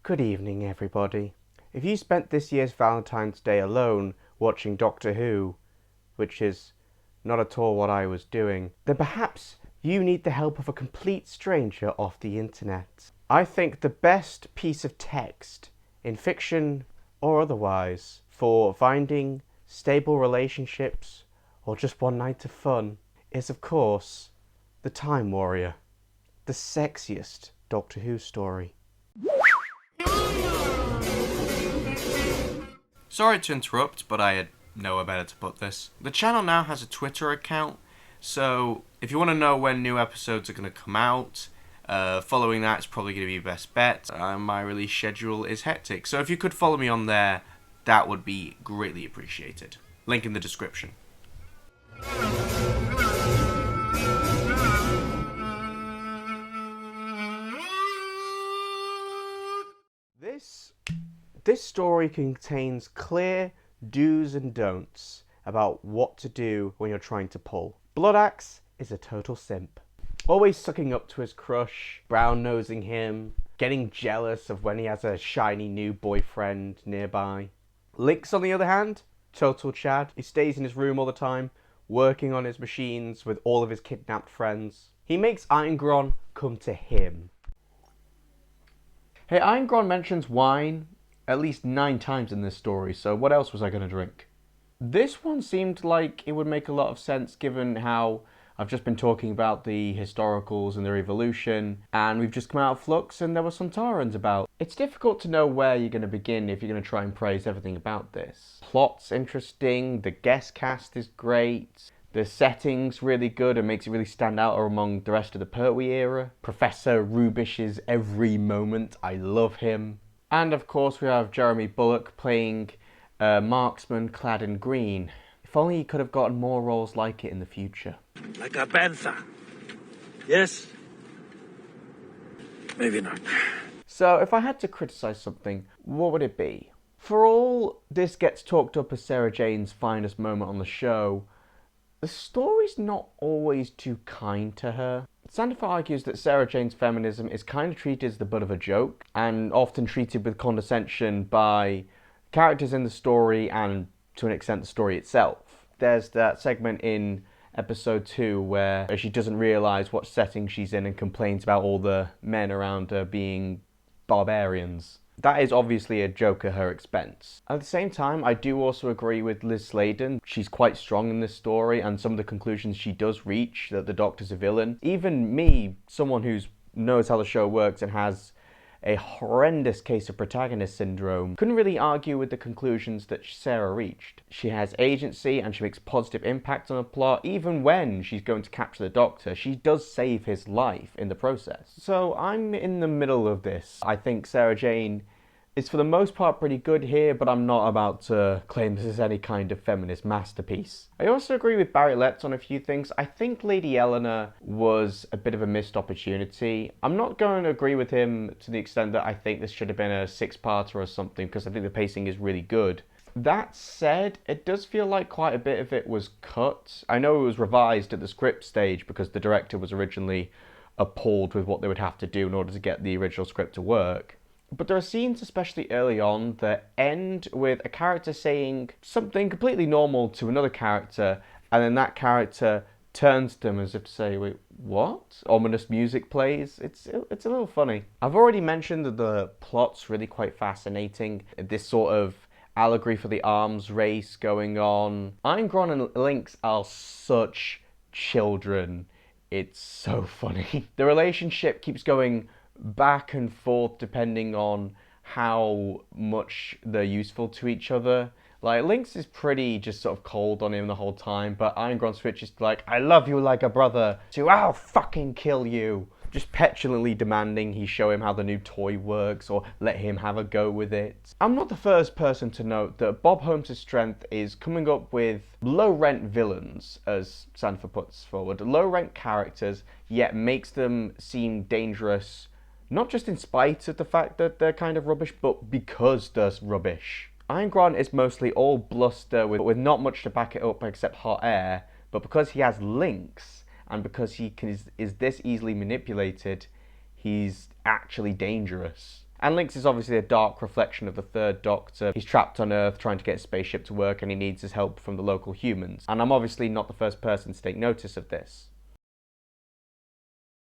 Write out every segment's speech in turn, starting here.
Good evening, everybody. If you spent this year's Valentine's Day alone watching Doctor Who, which is not at all what I was doing, then perhaps you need the help of a complete stranger off the internet. I think the best piece of text, in fiction or otherwise, for finding stable relationships or just one night of fun is, of course, The Time Warrior, the sexiest Doctor Who story. Sorry to interrupt, but I had nowhere better to put this. The channel now has a Twitter account, so if you want to know when new episodes are going to come out, following that is probably going to be your best bet. My release schedule is hectic, so if you could follow me on there, that would be greatly appreciated. Link in the description. This story contains clear do's and don'ts about what to do when you're trying to pull. Bloodaxe is a total simp. Always sucking up to his crush, brown-nosing him, getting jealous of when he has a shiny new boyfriend nearby. Lynx, on the other hand, total Chad. He stays in his room all the time, working on his machines with all of his kidnapped friends. He makes Irongron come to him. Hey, Irongron mentions wine at least 9 times in this story, so what else was I going to drink? This one seemed like it would make a lot of sense given how I've just been talking about the historicals and their evolution, and we've just come out of Flux and there were Sontarans about. It's difficult to know where you're going to begin if you're going to try and praise everything about this. Plot's interesting, the guest cast is great, the setting's really good and makes it really stand out among the rest of the Pertwee era. Professor Rubish's every moment, I love him. And of course we have Jeremy Bulloch playing a marksman clad in green. If only he could have gotten more roles like it in the future. Like a panther. Yes? Maybe not. So if I had to criticise something, what would it be? For all this gets talked up as Sarah Jane's finest moment on the show, the story's not always too kind to her. Sandifer argues that Sarah Jane's feminism is kind of treated as the butt of a joke, and often treated with condescension by characters in the story and, to an extent, the story itself. There's that segment in episode 2 where she doesn't realise what setting she's in and complains about all the men around her being barbarians. That is obviously a joke at her expense. At the same time, I do also agree with Liz Sladen. She's quite strong in this story, and some of the conclusions she does reach, that the Doctor's a villain. Even me, someone who knows how the show works and has a horrendous case of protagonist syndrome, couldn't really argue with the conclusions that Sarah reached. She has agency and she makes positive impact on the plot. Even when she's going to capture the Doctor, she does save his life in the process. So I'm in the middle of this. I think Sarah Jane is for the most part pretty good here, but I'm not about to claim this is any kind of feminist masterpiece. I also agree with Barry Letts on a few things. I think Lady Eleanor was a bit of a missed opportunity. I'm not going to agree with him to the extent that I think this should have been a 6-parter or something, because I think the pacing is really good. That said, it does feel like quite a bit of it was cut. I know it was revised at the script stage because the director was originally appalled with what they would have to do in order to get the original script to work. But there are scenes, especially early on, that end with a character saying something completely normal to another character, and then that character turns to them as if to say, wait, what? Ominous music plays. It's a little funny. I've already mentioned that the plot's really quite fascinating. This sort of allegory for the arms race going on. Irongron and Lynx are such children. It's so funny. The relationship keeps going back and forth depending on how much they're useful to each other. Like, Lynx is pretty just sort of cold on him the whole time, but Irongron switches to like, I love you like a brother, to I'll fucking kill you. Just petulantly demanding he show him how the new toy works or let him have a go with it. I'm not the first person to note that Bob Holmes' strength is coming up with low-rent villains, as Sandifer puts forward. Low-rent characters, yet makes them seem dangerous, not just in spite of the fact that they're kind of rubbish, but because they're rubbish. Irongron is mostly all bluster with not much to back it up except hot air, but because he has Lynx, and because he is this easily manipulated, he's actually dangerous. And Lynx is obviously a dark reflection of the Third Doctor. He's trapped on Earth trying to get his spaceship to work and he needs his help from the local humans. And I'm obviously not the first person to take notice of this.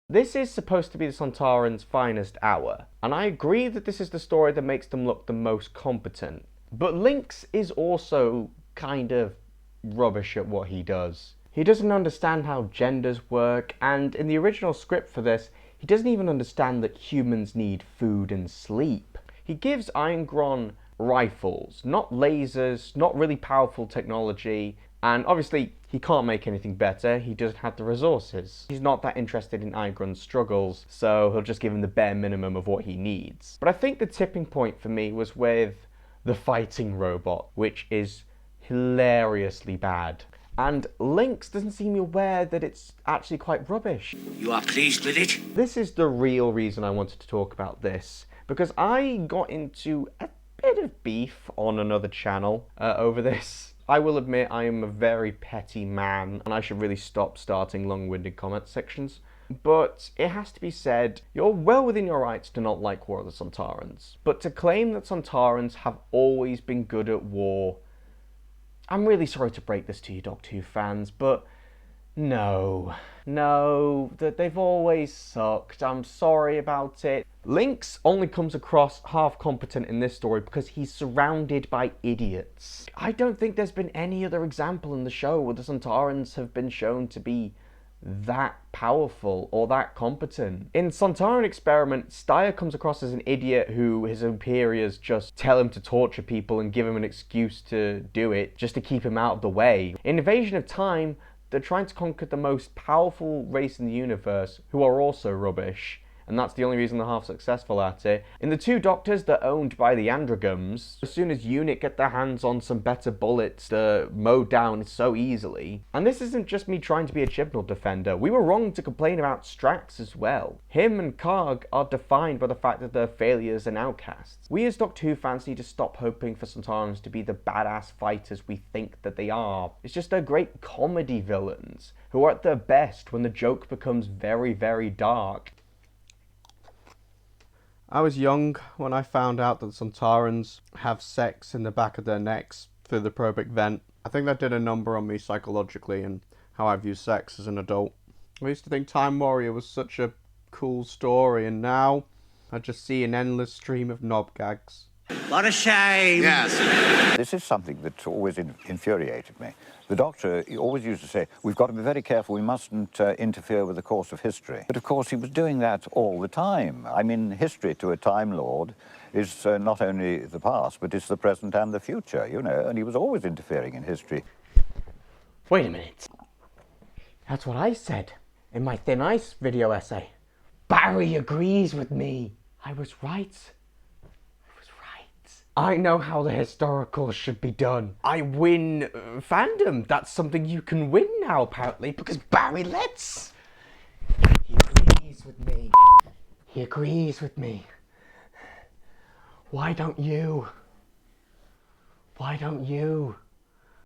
This is supposed to be the Sontarans' finest hour, and I agree that this is the story that makes them look the most competent. But Lynx is also kind of rubbish at what he does. He doesn't understand how genders work, and in the original script for this, he doesn't even understand that humans need food and sleep. He gives Iron rifles, not lasers, not really powerful technology, and obviously he can't make anything better, he doesn't have the resources. He's not that interested in Iron's struggles, so he'll just give him the bare minimum of what he needs. But I think the tipping point for me was with the fighting robot, which is hilariously bad. And Lynx doesn't seem aware that it's actually quite rubbish. You are pleased with it? This is the real reason I wanted to talk about this, because I got into a bit of beef on another channel over this. I will admit I am a very petty man, and I should really stop starting long-winded comment sections. But it has to be said, you're well within your rights to not like War of the Sontarans. But to claim that Sontarans have always been good at war, I'm really sorry to break this to you, Doctor Who fans, but no, that they've always sucked. I'm sorry about it. Lynx only comes across half competent in this story because he's surrounded by idiots. I don't think there's been any other example in the show where the Sontarans have been shown to be that powerful or that competent. In Sontaran Experiment, Steyer comes across as an idiot who his superiors just tell him to torture people and give him an excuse to do it just to keep him out of the way. In Invasion of Time, they're trying to conquer the most powerful race in the universe who are also rubbish. And that's the only reason they're half successful at it. In the Two Doctors, they're owned by the Androgams. As soon as UNIT get their hands on some better bullets, they're mowed down so easily. And this isn't just me trying to be a Chibnall defender. We were wrong to complain about Strax as well. Him and Karg are defined by the fact that they're failures and outcasts. We as Doctor Who fans need to stop hoping for Sontarans to be the badass fighters we think that they are. It's just they're great comedy villains who are at their best when the joke becomes very, very dark. I was young when I found out that Sontarans have sex in the back of their necks through the probic vent. I think that did a number on me psychologically and how I view sex as an adult. I used to think Time Warrior was such a cool story, and now I just see an endless stream of knob gags. What a shame. Yes. This is something that always infuriated me. The Doctor always used to say, we've got to be very careful, we mustn't interfere with the course of history. But of course he was doing that all the time. I mean, history to a Time Lord is not only the past, but it's the present and the future, you know, and he was always interfering in history. Wait a minute. That's what I said in my Thin Ice video essay. Barry agrees with me. I was right. I know how the historical should be done. I win fandom. That's something you can win now, apparently, because Barry lets. He agrees with me. He agrees with me. Why don't you? Why don't you?